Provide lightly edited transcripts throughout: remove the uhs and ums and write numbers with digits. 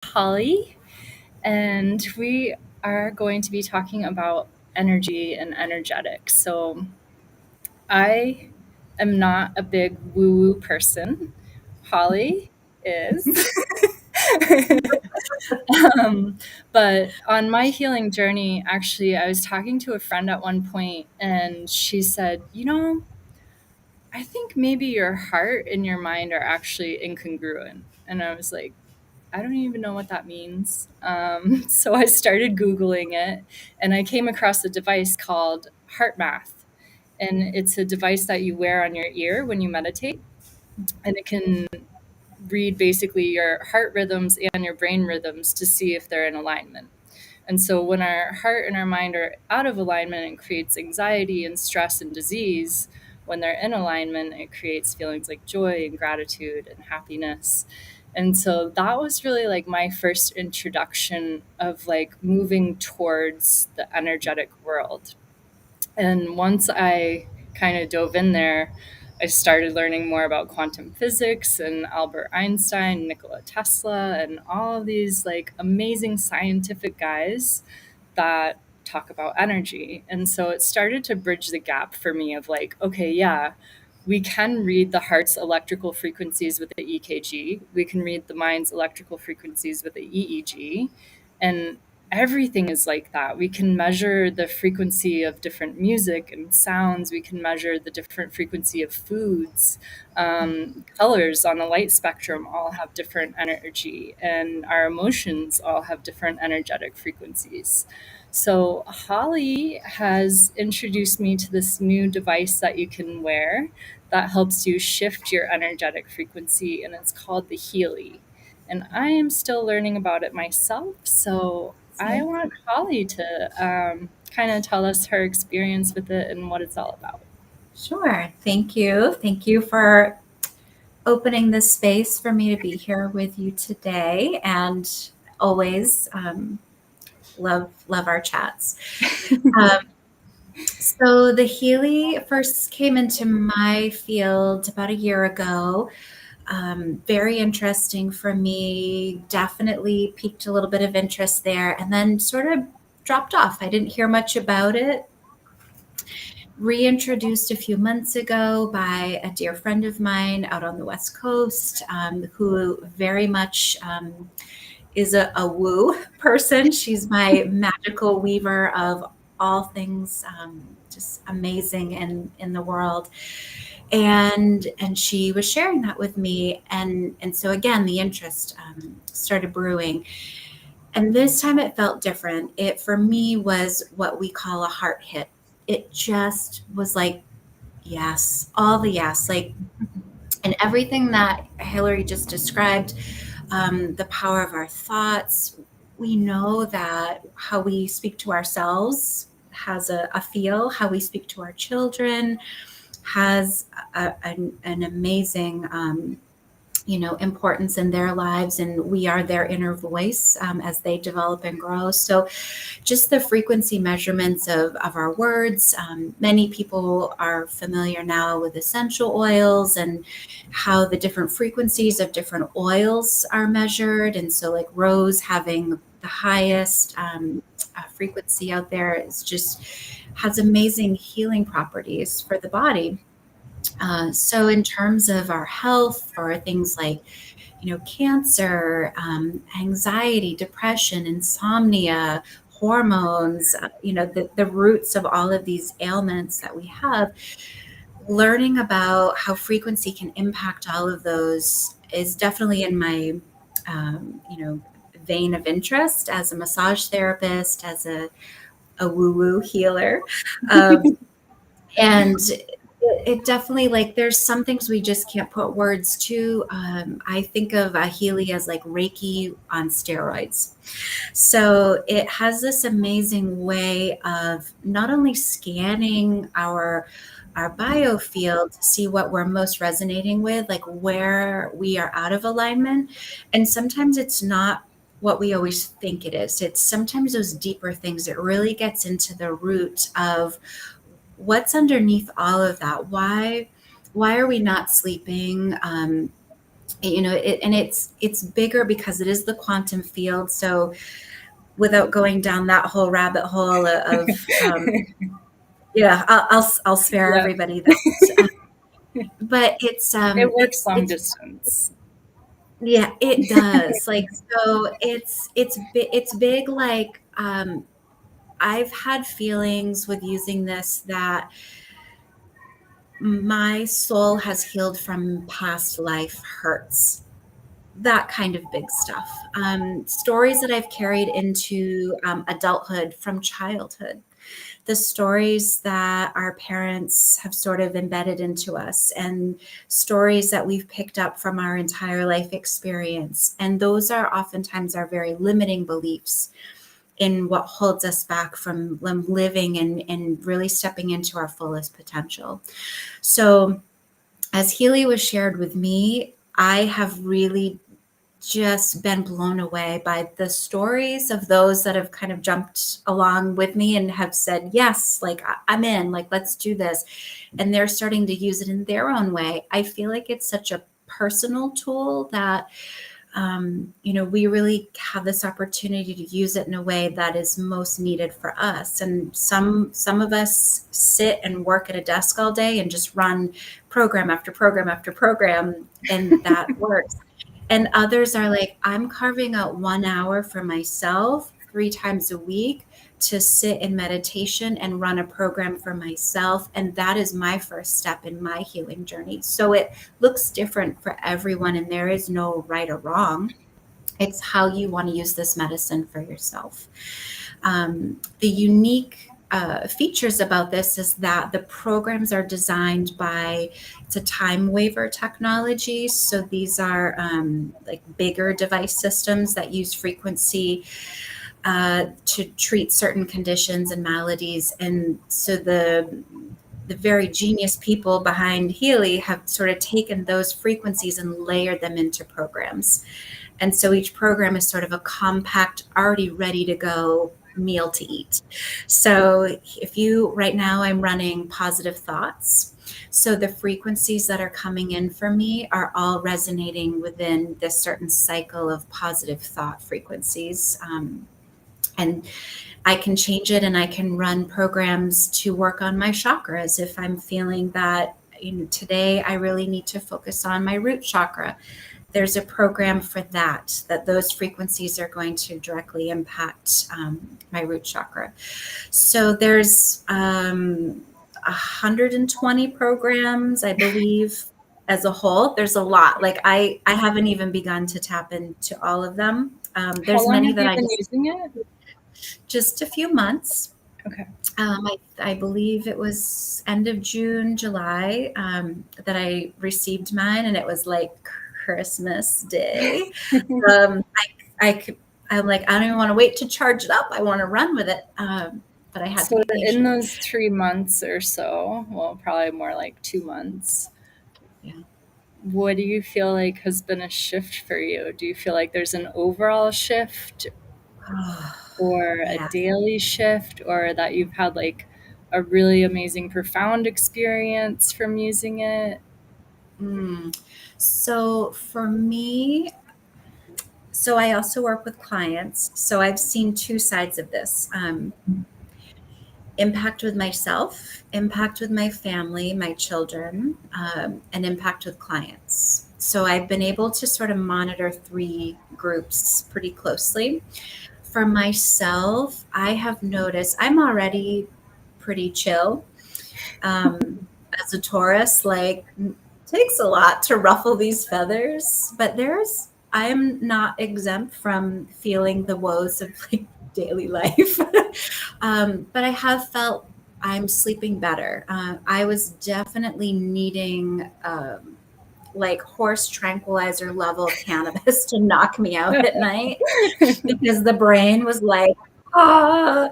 Holly, and we are going to be talking about energy and energetics. So, I am not a big woo woo person. Holly is. um, but on my healing journey, actually, I was talking to a friend at one point, and she said, I think maybe your heart and your mind are actually incongruent. And I was like, I don't even know what that means. So I started Googling it and I came across a device called Heart Math. And it's a device that you wear on your ear when you meditate. And it can read basically your heart rhythms and your brain rhythms to see if they're in alignment. And so when our heart and our mind are out of alignment, it creates anxiety and stress and disease. When they're in alignment, it creates feelings like joy and gratitude and happiness. And so that was really like my first introduction of like moving towards the energetic world. And once I kind of dove in there, I started learning more about quantum physics and Albert Einstein, Nikola Tesla, and all of these like amazing scientific guys that talk about energy. And so it started to bridge the gap for me of like, okay, yeah, we can read the heart's electrical frequencies with the EKG. We can read the mind's electrical frequencies with the EEG. And everything is like that. We can measure the frequency of different music and sounds. We can measure the different frequency of foods. Colors on a light spectrum all have different energy, and our emotions all have different energetic frequencies. So, Holly has introduced me to this new device that you can wear that helps you shift your energetic frequency, and it's called the Healy. And I am still learning about it myself. So I want Holly to kind of tell us her experience with it and what it's all about. Sure. Thank you. Thank you for opening this space for me to be here with you today, and always love our chats. Um, so the Healy first came into my field about a year ago. Very interesting for me. Definitely piqued a little bit of interest there, and then sort of dropped off. I didn't hear much about it. Reintroduced a few months ago by a dear friend of mine out on the West Coast, who very much is a woo person. She's my magical weaver of all things just amazing in the world. And she was sharing that with me. And so again, the interest started brewing. And this time it felt different. It, for me, was what we call a heart hit. It just was like, yes, all the yes, like, and everything that Hillary just described, the power of our thoughts. We know that how we speak to ourselves has a feel, how we speak to our children has an amazing importance in their lives, and we are their inner voice as they develop and grow. So just the frequency measurements of our words. Many people are familiar now with essential oils and how the different frequencies of different oils are measured. And so like rose having the highest frequency out there is just has amazing healing properties for the body. So in terms of our health, or things like, cancer, anxiety, depression, insomnia, hormones, the roots of all of these ailments that we have, learning about how frequency can impact all of those is definitely in my, vein of interest as a massage therapist, as a woo-woo healer. And it definitely, like, there's some things we just can't put words to. I think of a Healy as like Reiki on steroids. So it has this amazing way of not only scanning our biofield to see what we're most resonating with, like where we are out of alignment. And sometimes it's not what we always think it is. It's sometimes those deeper things. It really gets into the root of what's underneath all of that. Why are we not sleeping? and it's bigger because it is the quantum field. So without going down that whole rabbit hole of yeah, I'll spare Yeah, everybody that. But it works long it's distance. yeah, it does. Like, so it's big. Like, I've had feelings with using this that my soul has healed from past life hurts, that kind of big stuff. Stories that I've carried into adulthood from childhood, the stories that our parents have sort of embedded into us, and stories that we've picked up from our entire life experience. And those are oftentimes our very limiting beliefs in what holds us back from living and really stepping into our fullest potential. So, as Healy was shared with me, I have really just been blown away by the stories of those that have kind of jumped along with me and have said, yes, like I'm in, like, let's do this. And they're starting to use it in their own way. I feel like it's such a personal tool that, we really have this opportunity to use it in a way that is most needed for us. And some of us sit and work at a desk all day and just run program after program after program, and that works. And others are like, I'm carving out 1 hour for myself 3 times a week to sit in meditation and run a program for myself. And that is my first step in my healing journey. So it looks different for everyone, and there is no right or wrong. It's how you want to use this medicine for yourself. The unique features about this is that the programs are designed by, it's a time waiver technology. So these are like bigger device systems that use frequency to treat certain conditions and maladies. And so the very genius people behind Healy have sort of taken those frequencies and layered them into programs. And so each program is sort of a compact, already ready to go meal to eat. So if you, right now, I'm running positive thoughts. So the frequencies that are coming in for me are all resonating within this certain cycle of positive thought frequencies. And I can change it, and I can run programs to work on my chakras if I'm feeling that, today I really need to focus on my root chakra. There's a program for that those frequencies are going to directly impact my root chakra. So there's 120 programs, I believe, as a whole. There's a lot. Like, I haven't even begun to tap into all of them. How There's long many have that you I been using it? just a few months. Okay. I believe it was end of June, July, that I received mine, and it was like Christmas Day. Um, I could, I'm like, I don't even want to wait to charge it up. I want to run with it. But I had to So be in patient. those 3 months or so, well, probably more like 2 months, Yeah. what do you feel like has been a shift for you? Do you feel like there's an overall shift or a Yeah. daily shift, or that you've had like a really amazing, profound experience from using it? Mm. So for me, so I also work with clients. So I've seen two sides of this. Impact with myself, impact with my family, my children, and impact with clients. So I've been able to sort of monitor three groups pretty closely. For myself, I have noticed I'm already pretty chill. As a Taurus, like, takes a lot to ruffle these feathers, but I'm not exempt from feeling the woes of like daily life. But I have felt I'm sleeping better. I was definitely needing like horse tranquilizer level cannabis to knock me out at night, because the brain was like, ah,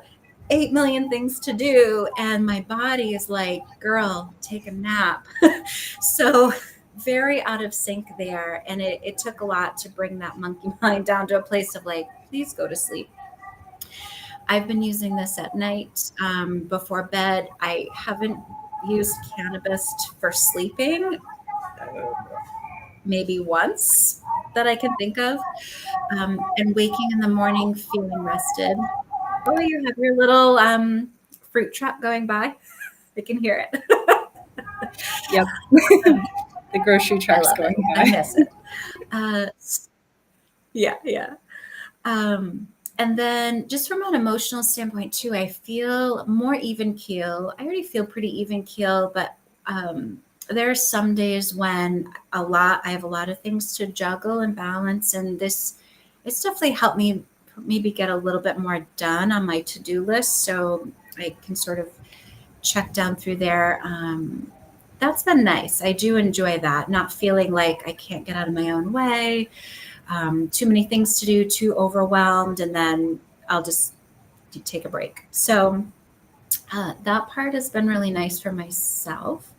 8 million things to do. And my body is like, girl, take a nap. So, very out of sync there. And it took a lot to bring that monkey mind down to a place of like, please go to sleep. I've been using this at night before bed. I haven't used cannabis for sleeping maybe once that I can think of. And waking in the morning feeling rested. Oh, you have your little fruit truck going by. I can hear it. Yep. Um, The grocery I truck's love it. going I by. miss it. Uh, yeah, yeah. Um, and then just from an emotional standpoint too, I feel more even keel. I already feel pretty even keel, but there are some days when I have a lot of things to juggle and balance, and it's definitely helped me maybe get a little bit more done on my to-do list, so I can sort of check down through there. That's been nice. I do enjoy that, not feeling like I can't get out of my own way, too many things to do, too overwhelmed, and then I'll just take a break. So that part has been really nice for myself.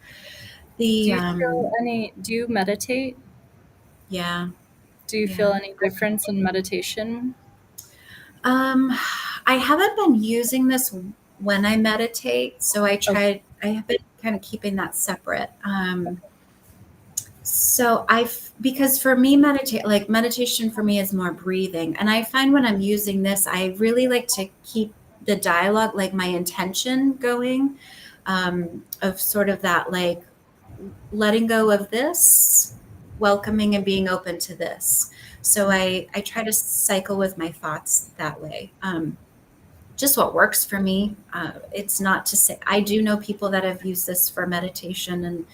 The Do you meditate? Yeah, Do you feel yeah. any difference in meditation? Um, I haven't been using this when I meditate, so Okay. I have been kind of keeping that separate. So because for me, meditation for me is more breathing. And I find when I'm using this, I really like to keep the dialogue, like my intention going, of sort of that, like letting go of this, welcoming and being open to this. So I try to cycle with my thoughts that way. Just what works for me. It's not to say, I do know people that have used this for meditation and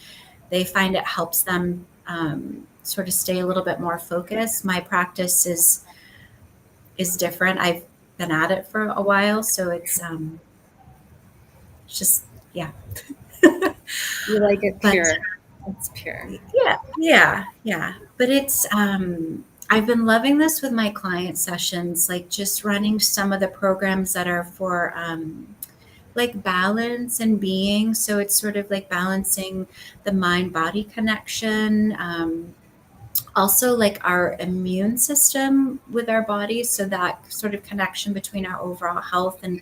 they find it helps them sort of stay a little bit more focused. My practice is different. I've been at it for a while, so it's just yeah. You like it But pure. It's pure. yeah. But I've been loving this with my client sessions, like just running some of the programs that are for like balance and being. So it's sort of like balancing the mind body connection. Also like our immune system with our bodies, so that sort of connection between our overall health and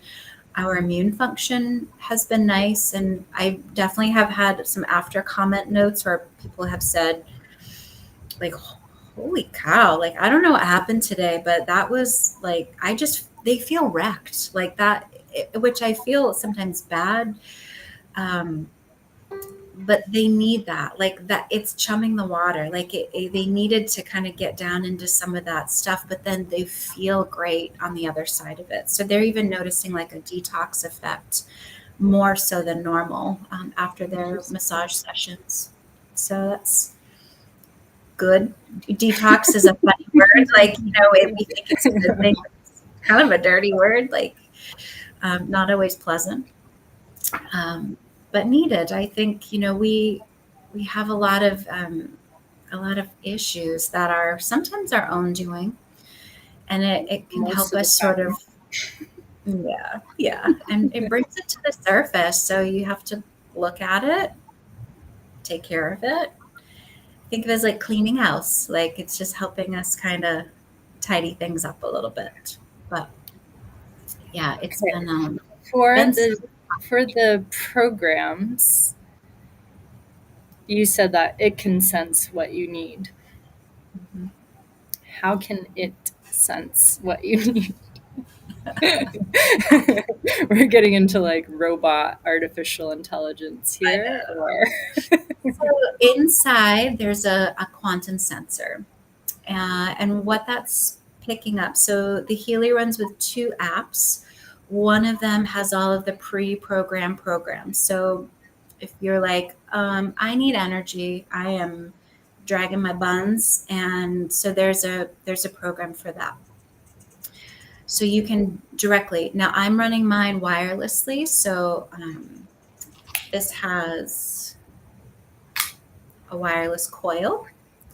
our immune function has been nice. And I definitely have had some after comment notes where people have said like, holy cow, like I don't know what happened today, but that was like, they feel wrecked like that, which I feel sometimes bad. um, but they need that, like that it's chumming the water, like they needed to kind of get down into some of that stuff, but then they feel great on the other side of it, so they're even noticing like a detox effect more so than normal after their massage sessions. So that's good. Detox is a funny word, like we think it's a good thing, it's kind of a dirty word, like not always pleasant, um, but needed. I think we have a lot of issues that are sometimes our own doing, and it can Most help of the us sort of time. yeah, and it brings it to the surface. So you have to look at it, take care of it. Think of it as like cleaning house, like it's just helping us kind of tidy things up a little bit. But yeah, it's Okay. been For been the programs, you said that it can sense what you need. Mhm. How can it sense what you need? We're getting into like robot artificial intelligence I here, know. or So inside there's a quantum sensor, and what that's picking up. So the Healy runs with two apps. One of them has all of the pre-programmed programs. So if you're like, I need energy, I am dragging my buns, and so there's a program for that. So you can directly. Now I'm running mine wirelessly, so this has a wireless coil.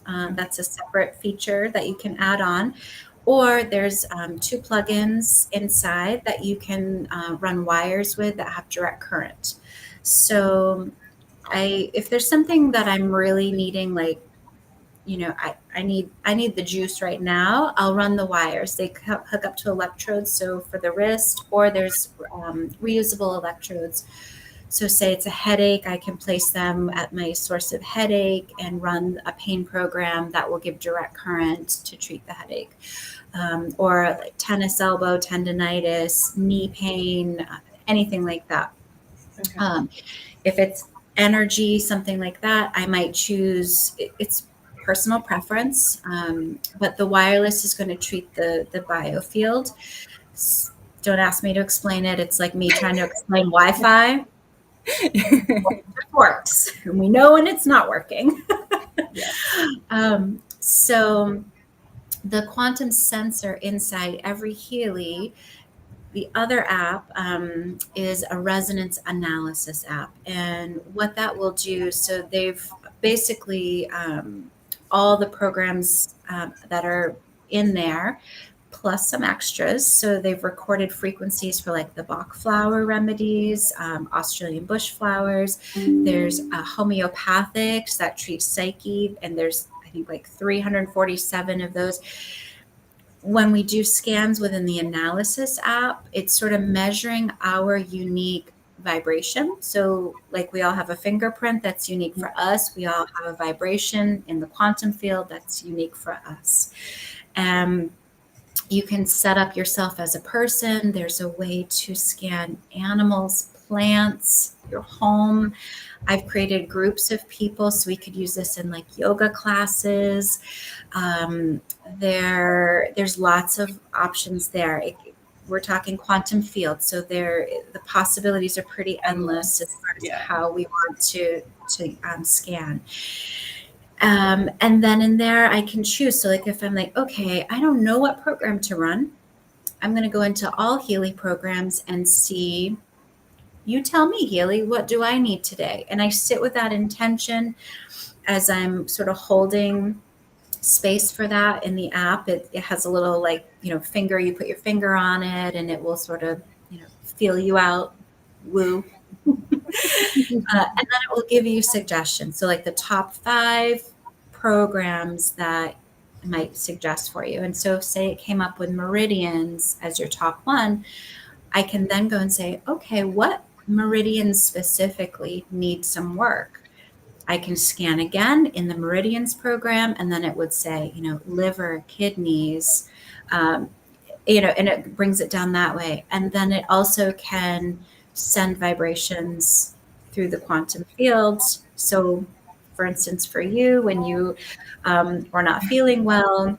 That's a separate feature that you can add on. Or there's two plugins inside that you can run wires with that have direct current. So if there's something that I'm really needing, like, I need the juice right now, I'll run the wires. They hook up to electrodes. So for the wrist, or there's reusable electrodes So say it's a headache, I can place them at my source of headache and run a pain program that will give direct current to treat the headache. Or like tennis elbow, tendonitis, knee pain, anything like that. Okay. Um, if it's energy, something like that, I might choose, it's personal preference, but the wireless is going to treat the biofield. Don't ask me to explain it. It's like me trying to explain Wi-Fi. It works. And we know when it's not working. Yes. So the quantum sensor inside every Healy, the other app is a resonance analysis app. And what that will do, so they've basically all the programs that are in there, plus some extras. So they've recorded frequencies for like the Bach flower remedies, Australian bush flowers. There's homeopathics that treat psyche, and there's I think like 347 of those. When we do scans within the analysis app, it's sort of measuring our unique vibration. So, like, we all have a fingerprint that's unique for us. We all have a vibration in the quantum field that's unique for us. You can set up yourself as a person. There's a way to scan animals, plants, your home. I've created groups of people so we could use this in like yoga classes. Um, there's lots of options there. We're talking quantum field, so the possibilities are pretty endless as Endless. far as Yeah. how we want to scan. And then in there, I can choose. So, like, if I'm like, okay, I don't know what program to run, I'm going to go into all Healy programs and see. You tell me, Healy, what do I need today? And I sit with that intention as I'm sort of holding space for that in the app. It has a little like, finger, you put your finger on it and it will sort of, feel you out, woo. And then it will give you suggestions. So like the top 5 programs that it might suggest for you. And so say it came up with meridians as your top one, I can then go and say, okay, what meridians specifically need some work? I can scan again in the meridians program, and then it would say, liver, kidneys, and it brings it down that way. And then it also can send vibrations through the quantum fields. So, for instance, for you, when you were not feeling well,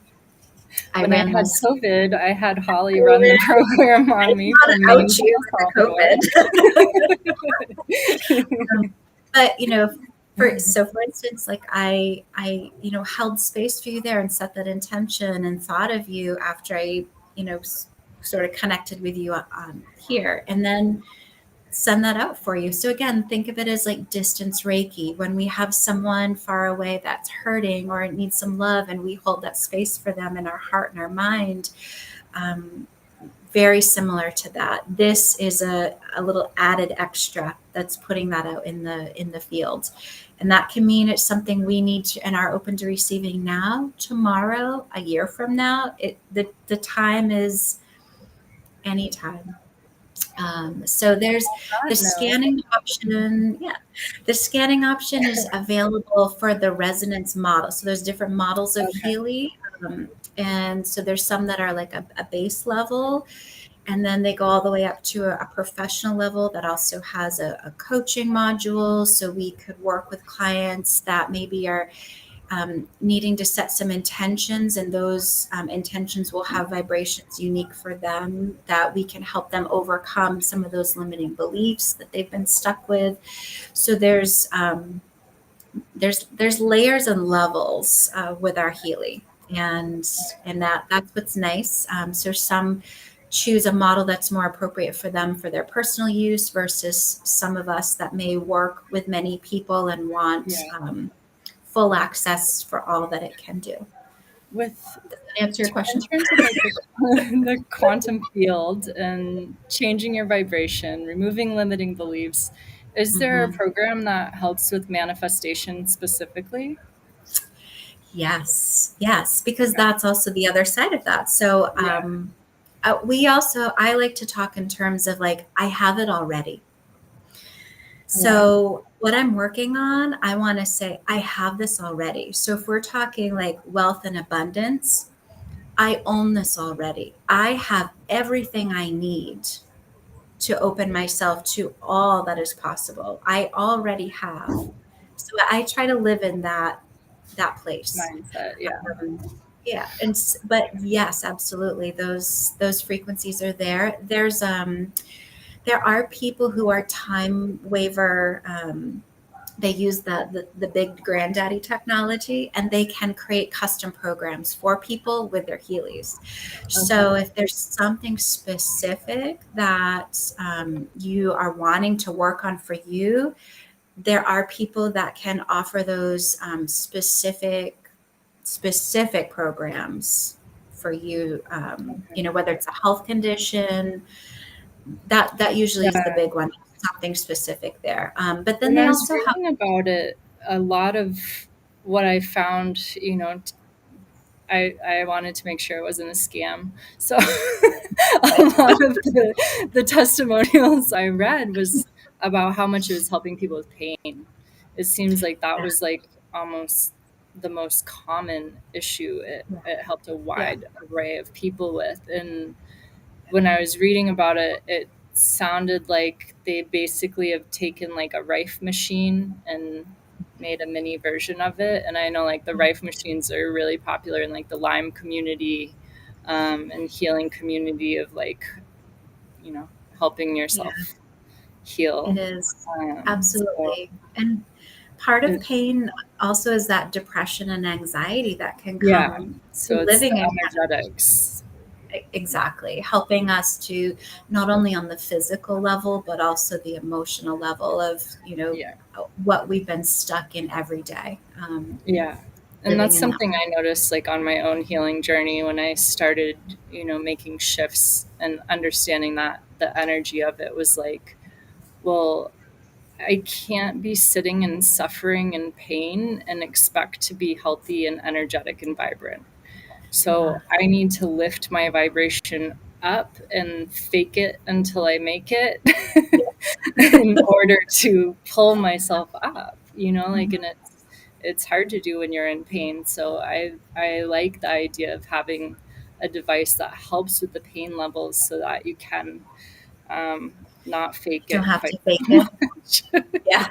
I When I ran had those. COVID, I had Holly run the program on me Not from out Maine you to for Salvador. COVID. But Mhm. for instance, like I held space for you there and set that intention and thought of you after I sort of connected with you here, and then send that out for you. So again, think of it as like distance Reiki. When we have someone far away that's hurting or needs some love, and we hold that space for them in our heart and our mind. Um, very similar to that. This is a little added extra that's putting that out in the field. And that can mean it's something we need to and are open to receiving now, tomorrow, a year from now. The time is anytime. So there's the Not no. scanning option. Yeah, the scanning option is available for the resonance model. So there's different models of Okay. Healy. And so there's some that are like a base level, and then they go all the way up to a professional level that also has a coaching module. So we could work with clients that maybe are needing to set some intentions, and those intentions will have vibrations unique for them that we can help them overcome some of those limiting beliefs that they've been stuck with. So there's layers and levels with our Healy, and that's what's nice. So some choose a model that's more appropriate for them for their personal use versus some of us that may work with many people and want Yeah. full access for all that it can do. With Does that answer your in question? terms of like the the quantum field and changing your vibration, removing limiting beliefs, is there a Mm-hmm. program that helps with manifestation specifically? Yes, yes, because Okay. that's also the other side of that. So Yeah. I like to talk in terms of like, I have it already. Yeah. So, what I'm working on, I want to say I have this already. So, if we're talking like wealth and abundance, I own this already. I have everything I need to open myself to all that is possible. I already have. So, I try to live in that place. Mindset. Yeah. Um, yeah, but yes, absolutely. Those frequencies are there. There are people who are time waiver. They use the big granddaddy technology, and they can create custom programs for people with their Heelys. Okay. So if there's something specific that you are wanting to work on for you, there are people that can offer those specific programs for you. Okay. Whether it's a health condition, that usually is the Yeah. big one. Something specific there. But then When they I was also have. reading about it, a lot of what I found, I wanted to make sure it wasn't a scam. So a lot of the testimonials I read was about how much it was helping people with pain. It seems like that was like almost the most common issue Yeah, it helped a yeah, wide array of people with. And when I was reading about it, it sounded like they basically have taken like a Rife machine and made a mini version of it. And I know like the Rife machines are really popular in like the Lyme community, and healing community of like, you know, helping yeah. yourself It heal. is So absolutely. And part of it, pain also is that depression and anxiety that can yeah, come so to it's living the in energetics. exactly, helping us to not only on the physical level, but also the emotional level of, Yeah. what we've been stuck in every day, Yeah. And living that's in that. something I noticed like on my own healing journey when I started, making shifts and understanding that the energy of it was like, well, I can't be sitting and suffering and pain and expect to be healthy and energetic and vibrant. Yeah. So I need to lift my vibration up and fake it until I make it in order to pull myself up, like, Mhm. and it's hard to do when you're in pain. So I like the idea of having a device that helps with the pain levels so that you can, not fake Don't it have quite to fake so it. much. Yeah.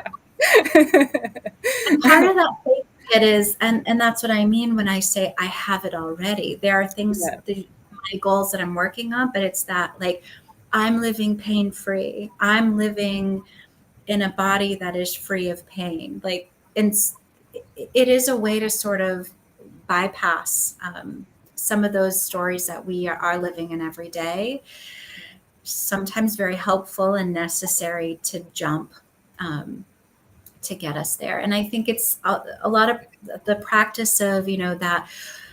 And part of that faith it is, and that's what I mean when I say I have it already. There are things, Yeah, my goals that I'm working on, but it's that like I'm living pain free. I'm living in a body that is free of pain. Like, and it is a way to sort of bypass some of those stories that we are living in every day. Sometimes very helpful and necessary to jump. Um, to get us there. And I think it's a lot of the practice of, that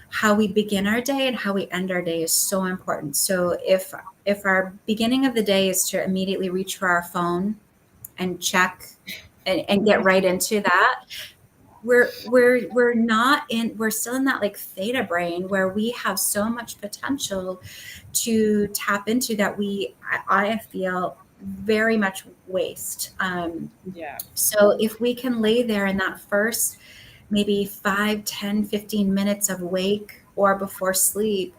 how we begin our day and how we end our day is so important. So if our beginning of the day is to immediately reach for our phone and check and get right into that, we're not in we're still in that like theta brain where we have so much potential to tap into that I feel very much waste. yeah, So if we can lay there in that first maybe 5, 10, 15 minutes of wake or before sleep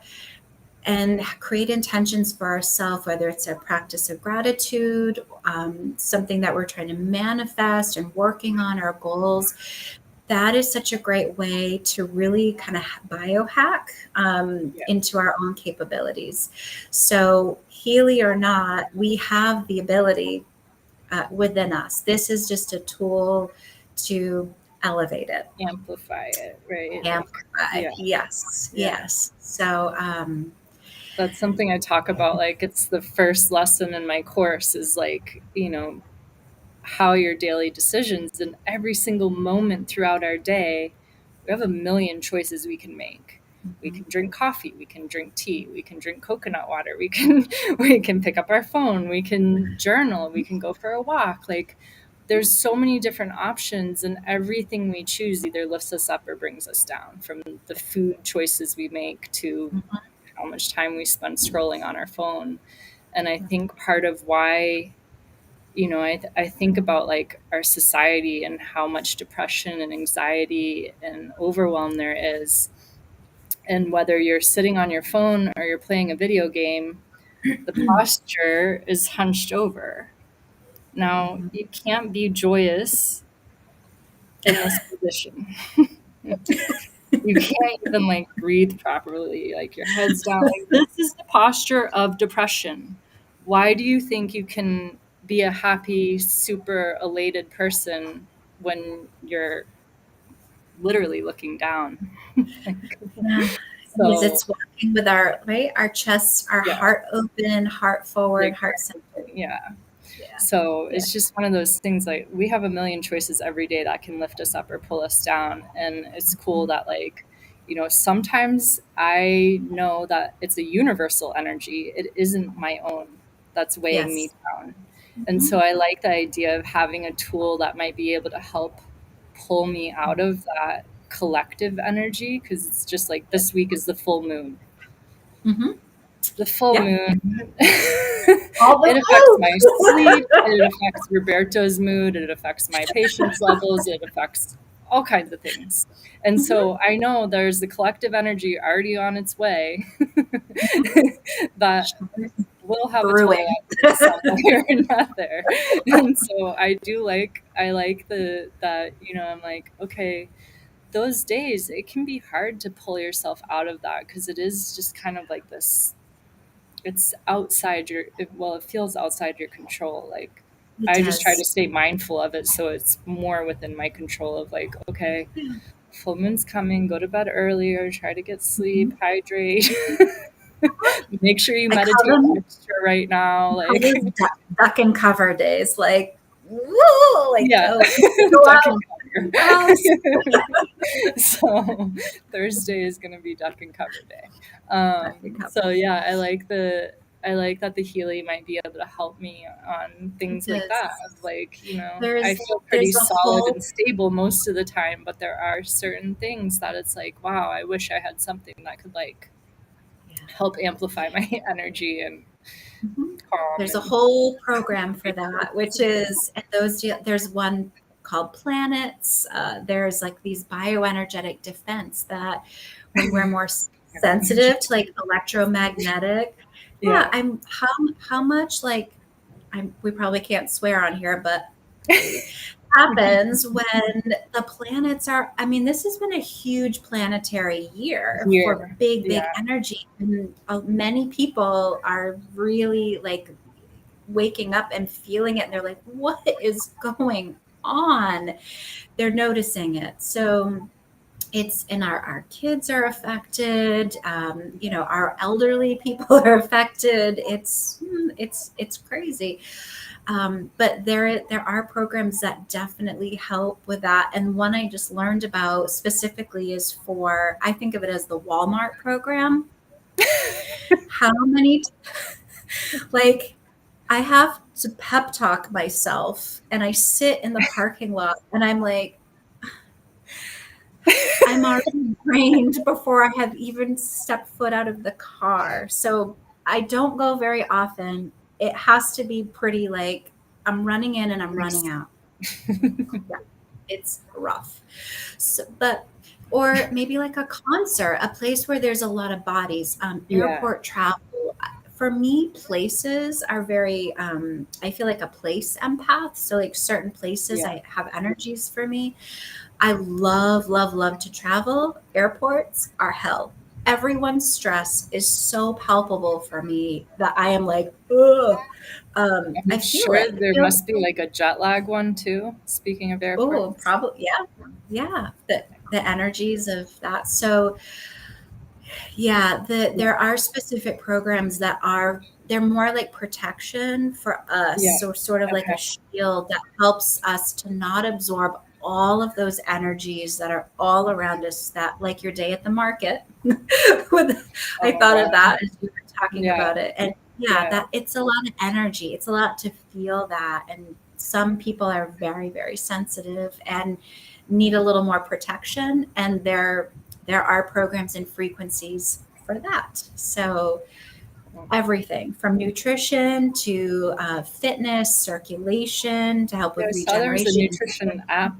and create intentions for ourselves, whether it's a practice of gratitude, something that we're trying to manifest and working on our goals, that is such a great way to really kind of biohack yeah, into our own capabilities. So, Healy or not, we have the ability within us. This is just a tool to elevate it, amplify it, right? Like, amplify. yeah, Yes, yeah. yes. So, That's something I talk about. Like, it's the first lesson in my course is like, how your daily decisions and every single moment throughout our day, we have a million choices we can make. We mhm, can drink coffee, we can drink tea, we can drink coconut water, we can we can pick up our phone, we can journal, we can go for a walk. Like, there's so many different options, and everything we choose either lifts us up or brings us down, from the food choices we make to mhm, how much time we spend scrolling on our phone. And I think part of why, I think about like our society and how much depression and anxiety and overwhelm there is. And whether you're sitting on your phone or you're playing a video game, the posture is hunched over. Now, you can't be joyous in this position. You can't even like breathe properly, like your head's down. Like this is the posture of depression. Why do you think you can be a happy, super elated person when you're literally looking down? Like, Yeah. Because so it's walking with our, right, our chest, our yeah, heart open, heart forward, heart exactly. centered. Yeah. Yeah. So Yeah. it's just one of those things, like we have a million choices every day that can lift us up or pull us down. And it's cool that like, sometimes I know that it's a universal energy. It isn't my own that's weighing me Yes. down. And Mhm. so I like the idea of having a tool that might be able to help pull me out of that collective energy, because it's just like this week is the full moon. Mhm. The full Yeah. moon. All It the affects my woo! sleep, it affects Roberto's mood, it affects my patience levels, it affects all kinds of things. And Mhm. so I know there's the collective energy already on its way that will have a toll Brewing. on me some way or another. And so I like the that, I'm like, okay, those days it can be hard to pull yourself out of that, because it is just kind of like this, it's outside it feels outside your control. Like It I just try does. to stay mindful of it, so it's more within my control of like, okay, Yeah. full moon's coming, go to bed earlier, try to get sleep, Mhm. hydrate. Make sure you I call meditate them extra right now, call like those duck and cover days. Like, woo! Like, yeah. go, go Duck out and of the house. cover. So Thursday is going to be duck and cover day. Duck and cover. So yeah, I like that the Healy might be able to help me on It things like that. does. Of like, I There's feel pretty there's a solid whole and stable most of the time, but there are certain things that it's like, wow, I wish I had something that could like yeah. help amplify my energy and Mhm. calm There's a and whole program for that, which is and there's one called planets. There's like these bioenergetic defense that when we're more energy. sensitive to like electromagnetic. Yeah, Yeah. how much like we probably can't swear on here, but maybe happens when the planets are, I mean, this has been a huge planetary year for Here. big Yeah. energy. And many people are really like waking up and feeling it. And they're like, what is going on? They're noticing it. So it's and our kids are affected, our elderly people are affected. It's crazy, but there are programs that definitely help with that. And one I just learned about specifically is for, I think of it as the Walmart program. How many, like, I have to pep talk myself and I sit in the parking lot and I'm like, I'm already drained before I have even stepped foot out of the car. So I don't go very often. It has to be pretty like I'm running in and I'm running out. Yeah, it's rough. So, but or maybe like a concert, a place where there's a lot of bodies, Yeah. airport travel. For me, places are very, I feel like a place empath. So, like certain places, Yeah. I have energies for me. I love, love, love to travel. Airports are hell. Everyone's stress is so palpable for me that I am like, ugh. I I'm feel sure it. I there feel must be like a jet lag one too. Speaking of oh, airports. probably yeah, yeah. The energies of that. So yeah, there Yeah. are specific programs that are they're more like protection for us. Yeah. So sort of like a Okay. shield that helps us to not absorb all of those energies that are all around us that like your day at the market. With, Oh I my thought of God. that as you were talking Yeah. about it. And yeah, Yeah. that it's a lot of energy. It's a lot to feel that. And some people are very, very sensitive and need a little more protection. And there are programs and frequencies for that. So everything from nutrition to fitness, circulation, to help Yeah, with I saw there was a regeneration. nutrition app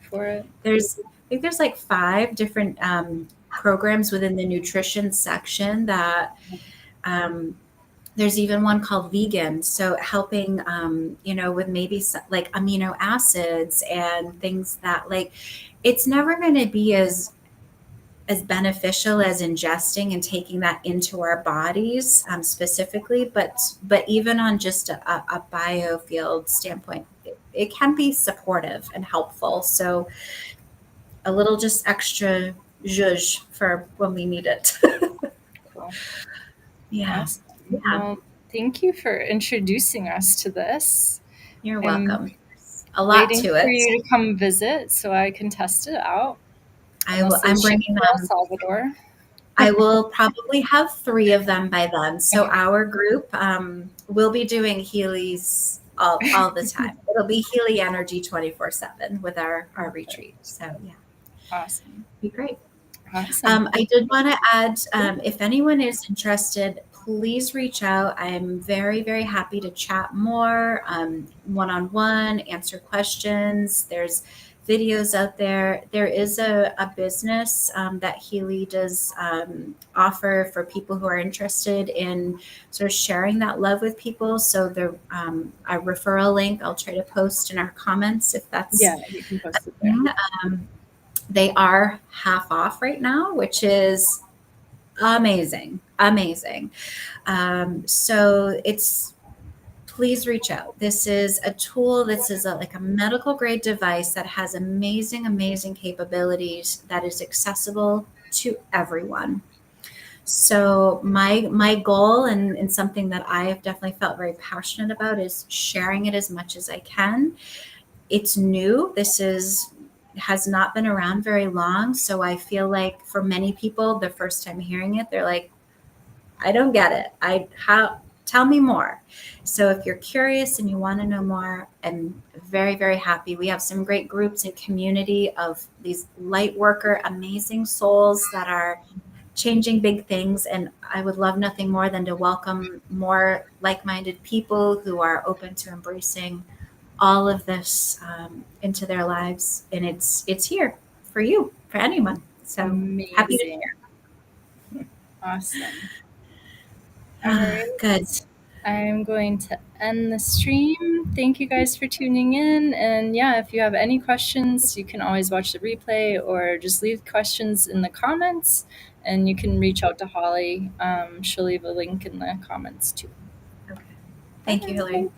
for it. I think there's like 5 different programs within the nutrition section that um, there's even one called vegan. So helping, with maybe like amino acids and things that like, it's never going to be as beneficial as ingesting and taking that into our bodies specifically, but even on just a biofield standpoint, it can be supportive and helpful. So a little just extra zhuzh for when we need it. Cool. Yeah. Awesome. Yeah. Well, thank you for introducing us to this. You're I'm welcome. There's a lot waiting to for it. you to come visit so I can test it out. I mostly I'm ship bringing to El them. Salvador. I will probably have 3 of them by then. So our group will be doing Healy's all the time. It'll be Healy Energy 24/7 with our retreat. So yeah, Awesome. be great. Awesome. I did want to add, if anyone is interested, please reach out. I'm very, very happy to chat more, one-on-one, answer questions. There's videos out there. There is a business that Healy does offer for people who are interested in sort of sharing that love with people. So the a referral link I'll try to post in our comments if that's Yeah, you can a post it there. thing. They are half off right now, which is amazing, amazing. So it's please reach out. This is a tool. This is like a medical grade device that has amazing, amazing capabilities that is accessible to everyone. So my goal and something that I have definitely felt very passionate about is sharing it as much as I can. It's new. This is has not been around very long. So I feel like for many people, the first time hearing it, they're like, I don't get it. How tell me more. So if you're curious and you want to know more, I'm very, very happy. We have some great groups and community of these light worker, amazing souls that are changing big things. And I would love nothing more than to welcome more like-minded people who are open to embracing all of this into their lives, and it's here for you, for anyone. So happy to Amazing. Awesome. All share. right. Good. I'm going to end the stream. Thank you guys for tuning in. And yeah, if you have any questions, you can always watch the replay or just leave questions in the comments. And you can reach out to Holly. She'll leave a link in the comments too. Okay. All Thank you, right. Hillary.